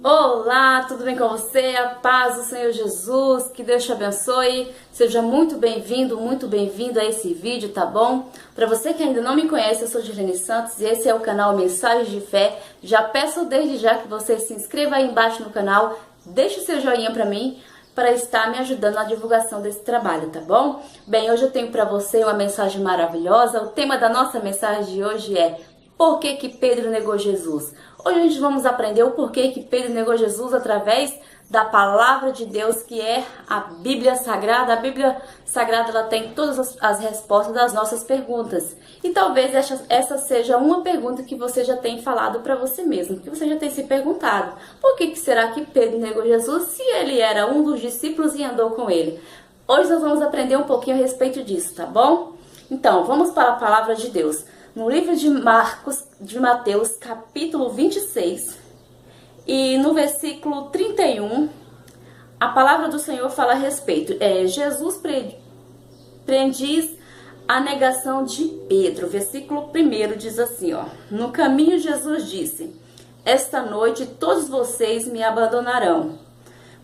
Olá, tudo bem com você? A paz do Senhor Jesus, que Deus te abençoe. Seja muito bem-vindo a esse vídeo, tá bom? Para você que ainda não me conhece, eu sou Girlene Santos e esse é o canal Mensagens de Fé. Já peço desde já que você se inscreva aí embaixo no canal, deixe o seu joinha para mim, para estar me ajudando na divulgação desse trabalho, tá bom? Bem, hoje eu tenho para você uma mensagem maravilhosa. O tema da nossa mensagem de hoje é: por que Pedro negou Jesus? Hoje a gente vamos aprender o porquê que Pedro negou Jesus através da palavra de Deus, que é a Bíblia Sagrada. A Bíblia Sagrada ela tem todas as respostas das nossas perguntas. E talvez essa seja uma pergunta que você já tem falado para você mesmo, que você já tem se perguntado. Por que será que Pedro negou Jesus se ele era um dos discípulos e andou com ele? Hoje nós vamos aprender um pouquinho a respeito disso, tá bom? Então, vamos para a palavra de Deus. No livro de Mateus, capítulo 26, e no versículo 31, a palavra do Senhor fala a respeito. Jesus prediz a negação de Pedro. Versículo 1 diz assim, ó: no caminho Jesus disse: esta noite todos vocês me abandonarão,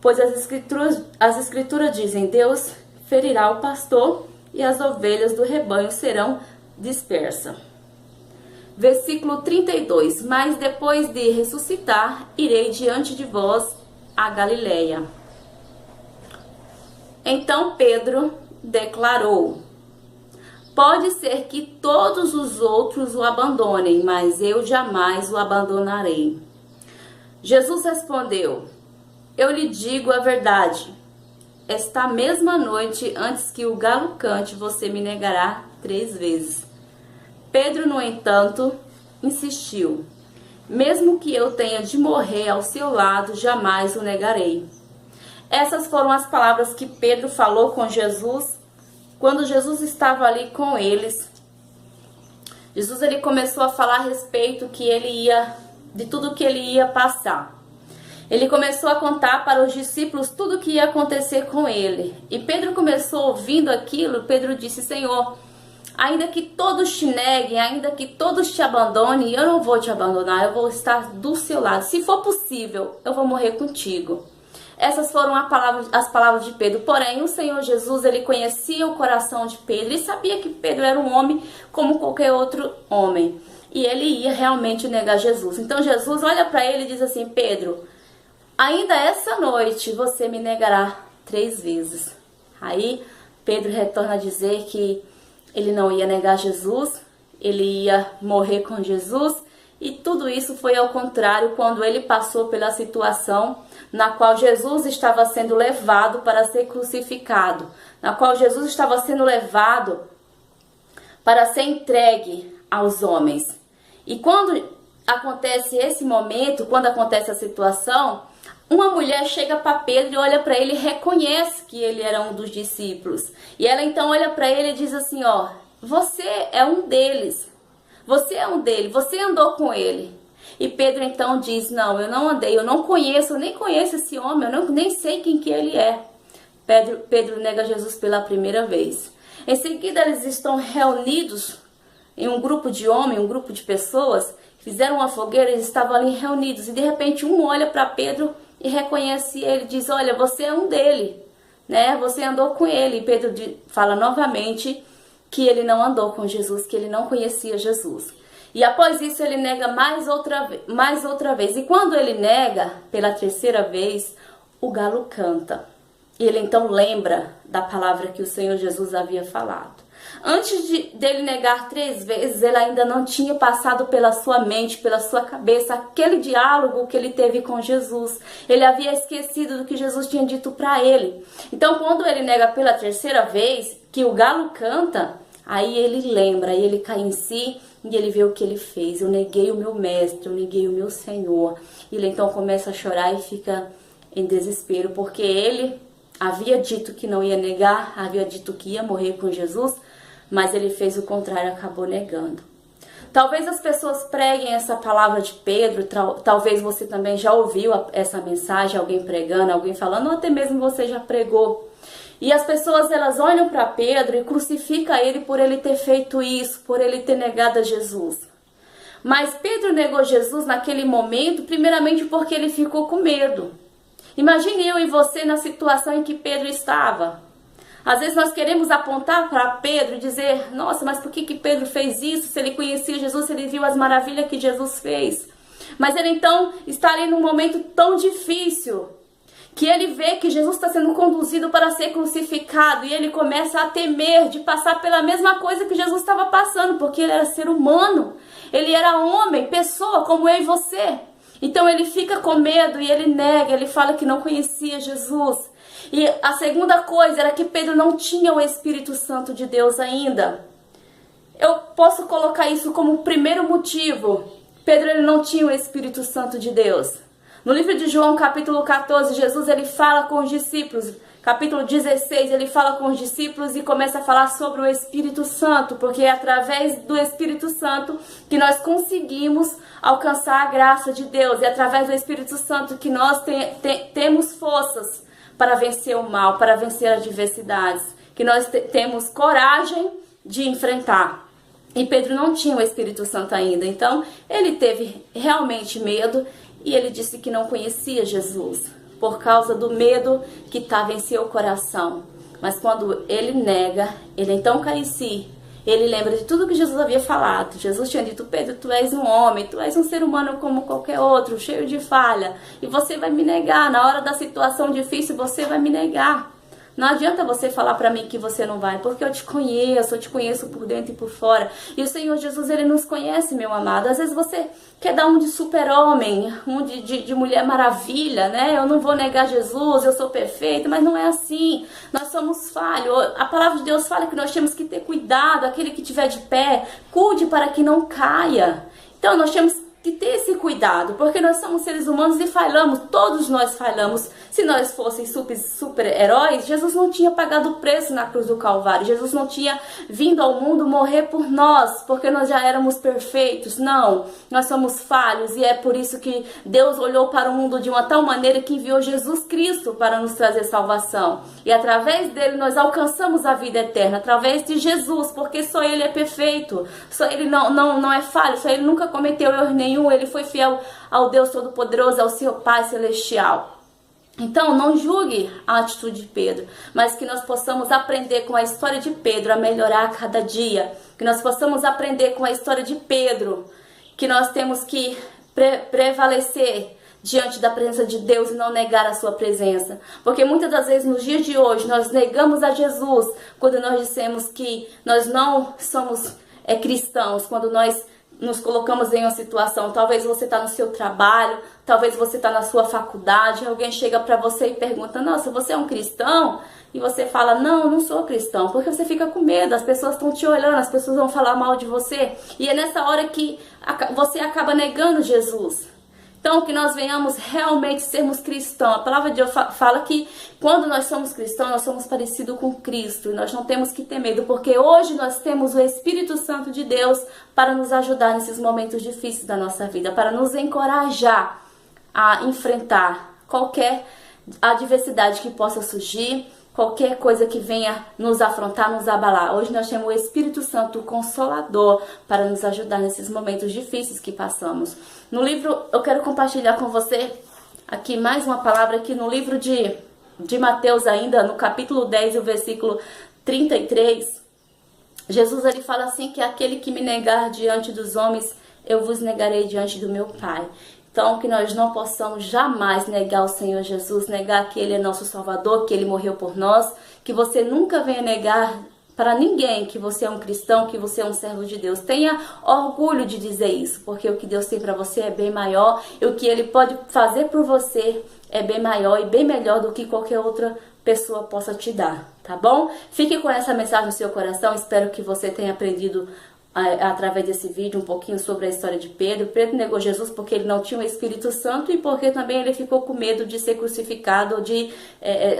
pois as escrituras dizem, Deus ferirá o pastor e as ovelhas do rebanho serão dispersas. Versículo 32, mas depois de ressuscitar, irei diante de vós a Galileia. Então Pedro declarou: pode ser que todos os outros o abandonem, mas eu jamais o abandonarei. Jesus respondeu: eu lhe digo a verdade, esta mesma noite, antes que o galo cante, você me negará 3 vezes. Pedro, no entanto, insistiu: mesmo que eu tenha de morrer ao seu lado, jamais o negarei. Essas foram as palavras que Pedro falou com Jesus quando Jesus estava ali com eles. Jesus ele começou a falar a respeito de tudo que ele ia passar. Ele começou a contar para os discípulos tudo o que ia acontecer com ele. E Pedro começou ouvindo aquilo. Pedro disse: Senhor, ainda que todos te neguem, ainda que todos te abandonem, eu não vou te abandonar, eu vou estar do seu lado. Se for possível, eu vou morrer contigo. Essas foram as palavras de Pedro. Porém, o Senhor Jesus, ele conhecia o coração de Pedro e sabia que Pedro era um homem como qualquer outro homem. E ele ia realmente negar Jesus. Então Jesus olha para ele e diz assim: Pedro, ainda essa noite você me negará 3 vezes. Aí Pedro retorna a dizer que ele não ia negar Jesus, ele ia morrer com Jesus, e tudo isso foi ao contrário quando ele passou pela situação na qual Jesus estava sendo levado para ser crucificado, na qual Jesus estava sendo levado para ser entregue aos homens. E quando acontece esse momento, quando acontece a situação, uma mulher chega para Pedro e olha para ele e reconhece que ele era um dos discípulos. E ela então olha para ele e diz assim, ó: você é um deles, você é um deles, você andou com ele. E Pedro então diz: não, eu não andei, eu nem conheço esse homem, eu nem sei quem que ele é. Pedro nega Jesus pela primeira vez. Em seguida eles estão reunidos em um grupo de homens, um grupo de pessoas, fizeram uma fogueira, eles estavam ali reunidos. E de repente um olha para Pedro e reconhece ele, diz: olha, você é um dele, né? Você andou com ele. E Pedro fala novamente que ele não andou com Jesus, que ele não conhecia Jesus. E após isso ele nega mais outra vez. E quando ele nega pela 3ª vez, o galo canta. E ele então lembra da palavra que o Senhor Jesus havia falado. Antes dele negar 3 vezes, ele ainda não tinha passado pela sua mente, pela sua cabeça, aquele diálogo que ele teve com Jesus. Ele havia esquecido do que Jesus tinha dito para ele. Então, quando ele nega pela 3ª vez, que o galo canta, aí ele lembra, aí ele cai em si e ele vê o que ele fez. Eu neguei o meu mestre, eu neguei o meu Senhor. Ele então começa a chorar e fica em desespero, porque ele havia dito que não ia negar, havia dito que ia morrer com Jesus, mas ele fez o contrário, acabou negando. Talvez as pessoas preguem essa palavra de Pedro, talvez você também já ouviu essa mensagem, alguém pregando, alguém falando, ou até mesmo você já pregou. E as pessoas, elas olham para Pedro e crucificam ele por ele ter feito isso, por ele ter negado a Jesus. Mas Pedro negou Jesus naquele momento, primeiramente porque ele ficou com medo. Imagine eu e você na situação em que Pedro estava. Às vezes nós queremos apontar para Pedro e dizer, nossa, mas por que Pedro fez isso? Se ele conhecia Jesus, se ele viu as maravilhas que Jesus fez. Mas ele então está ali num momento tão difícil, que ele vê que Jesus está sendo conduzido para ser crucificado, e ele começa a temer de passar pela mesma coisa que Jesus estava passando, porque ele era ser humano, ele era homem, pessoa como eu e você. Então ele fica com medo e ele nega, ele fala que não conhecia Jesus. E a segunda coisa era que Pedro não tinha o Espírito Santo de Deus ainda. Eu posso colocar isso como o primeiro motivo. Pedro ele não tinha o Espírito Santo de Deus. No livro de João, capítulo 14, Jesus ele fala com os discípulos. Capítulo 16, ele fala com os discípulos e começa a falar sobre o Espírito Santo, porque é através do Espírito Santo que nós conseguimos alcançar a graça de Deus. É através do Espírito Santo que nós temos forças para vencer o mal, para vencer as adversidades, que nós temos coragem de enfrentar. E Pedro não tinha o Espírito Santo ainda, então ele teve realmente medo e ele disse que não conhecia Jesus, por causa do medo que estava em seu coração. Mas quando ele nega, ele então cai em si. Ele lembra de tudo que Jesus havia falado. Jesus tinha dito, Pedro, tu és um homem, tu és um ser humano como qualquer outro, cheio de falha. E você vai me negar, na hora da situação difícil você vai me negar. Não adianta você falar para mim que você não vai, porque eu te conheço por dentro e por fora. E o Senhor Jesus, ele nos conhece, meu amado. Às vezes você quer dar um de super-homem, um de mulher maravilha, né? Eu não vou negar Jesus, eu sou perfeito, mas não é assim. Nós somos falhos. A palavra de Deus fala que nós temos que ter cuidado, aquele que estiver de pé, cuide para que não caia. Então nós temos que ter esse cuidado, porque nós somos seres humanos e falhamos, todos nós falhamos. Se nós fossem super-heróis, Jesus não tinha pagado o preço na cruz do Calvário, Jesus não tinha vindo ao mundo morrer por nós, porque nós já éramos perfeitos. Não, nós somos falhos e é por isso que Deus olhou para o mundo de uma tal maneira que enviou Jesus Cristo para nos trazer salvação. E através dele nós alcançamos a vida eterna, através de Jesus, porque só ele é perfeito, só ele não é falho, só ele nunca cometeu erro nenhum. Ele foi fiel ao Deus Todo-Poderoso, ao seu Pai Celestial. Então, não julgue a atitude de Pedro, mas que nós possamos aprender com a história de Pedro a melhorar a cada dia. Que nós possamos aprender com a história de Pedro, que nós temos que prevalecer diante da presença de Deus e não negar a sua presença. Porque muitas das vezes nos dias de hoje nós negamos a Jesus quando nós dissemos que nós não somos cristãos, quando nós nos colocamos em uma situação, talvez você está no seu trabalho, talvez você está na sua faculdade, alguém chega para você e pergunta, nossa, você é um cristão? E você fala, não, eu não sou cristão, porque você fica com medo, as pessoas estão te olhando, as pessoas vão falar mal de você, e é nessa hora que você acaba negando Jesus. Então, que nós venhamos realmente sermos cristãos. A palavra de Deus fala que quando nós somos cristãos, nós somos parecidos com Cristo. E nós não temos que ter medo, porque hoje nós temos o Espírito Santo de Deus para nos ajudar nesses momentos difíceis da nossa vida, para nos encorajar a enfrentar qualquer adversidade que possa surgir, qualquer coisa que venha nos afrontar, nos abalar. Hoje nós temos o Espírito Santo, o Consolador, para nos ajudar nesses momentos difíceis que passamos. No livro, eu quero compartilhar com você aqui mais uma palavra aqui no livro de Mateus ainda, no capítulo 10, o versículo 33. Jesus ele fala assim que aquele que me negar diante dos homens, eu vos negarei diante do meu Pai. Então, que nós não possamos jamais negar o Senhor Jesus, negar que Ele é nosso Salvador, que Ele morreu por nós, que você nunca venha negar para ninguém que você é um cristão, que você é um servo de Deus. Tenha orgulho de dizer isso, porque o que Deus tem para você é bem maior e o que Ele pode fazer por você é bem maior e bem melhor do que qualquer outra pessoa possa te dar, tá bom? Fique com essa mensagem no seu coração, espero que você tenha aprendido através desse vídeo um pouquinho sobre a história de Pedro. Pedro negou Jesus porque ele não tinha o Espírito Santo e porque também ele ficou com medo de ser crucificado ou de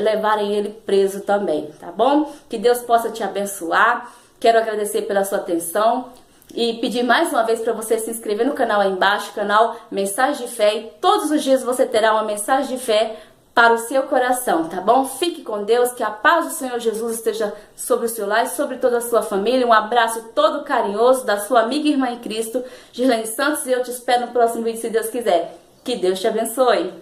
levarem ele preso também, tá bom? Que Deus possa te abençoar. Quero agradecer pela sua atenção e pedir mais uma vez para você se inscrever no canal aí embaixo, canal Mensagem de Fé, e todos os dias você terá uma mensagem de fé para o seu coração, tá bom? Fique com Deus, que a paz do Senhor Jesus esteja sobre o seu lar e sobre toda a sua família. Um abraço todo carinhoso da sua amiga e irmã em Cristo, Girlene Santos, e eu te espero no próximo vídeo, se Deus quiser. Que Deus te abençoe!